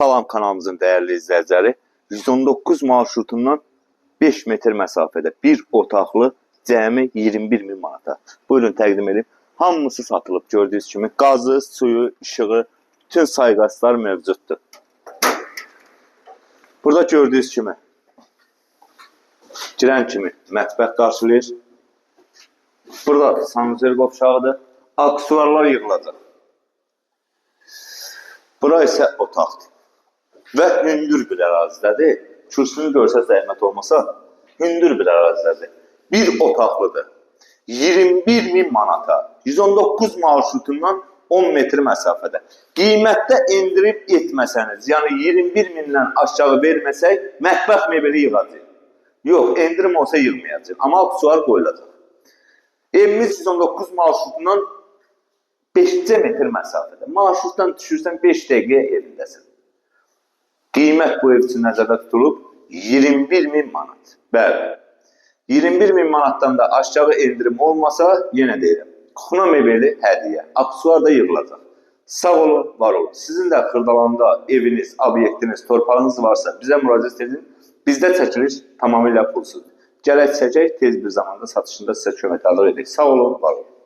Salam kanalımızın dəyərli izləyiciləri. 119 marşrutundan 5 metr məsafədə bir otaqlı cəmi 21.000 manata. Buyurun təqdim edin. Hamısı satılıb gördüyünüz kimi. Qazı, suyu, işığı, bütün sayğaclar mövcuddur. Burada gördüyünüz kimi girən kimi mətbəx qarşılayır. Burada sanitariya qovşağıdır. Aksesuarlar yığılacaq. Bura isə otaqdır. Və hündür bir ərazidədir. Kürsünü görsəz zəhmət olmasa, hündür bir ərazidədir. Bir otaqlıdır. 21.000 manata. 119 marşrutundan 10 metr məsafədə. Qiymətdə endirib etməsəniz, yəni 21.000-dən aşağı verməsək, mətbəx mebeli yığacaq. Yox, endirim olsa yığmayacaq. Amma aksesuar qoyulacaq. Evimiz 119 marşrutundan 5 metr məsafədə. Marşrutdan düşürsən 5 dəqiqəyə evindəsin. Qiymət bu ev üçün nəzərdə tutulub 21.000 manat. Bəli. 21.000 manatdan da aşağı endirim olmasa, yenə deyirəm. Xuna mebeli hədiyyə. Aksesuar da yığılacaq. Sağ olun, var olun. Sizin də Xırdalanda eviniz, obyektiniz, torpağınız varsa bizə müraciət edin. Bizdə çəkiliş tamamilə pulsuzdur. Gələk çəkək, tez bir zamanda satışında sizə kömək alır edək. Sağ olun, var olun.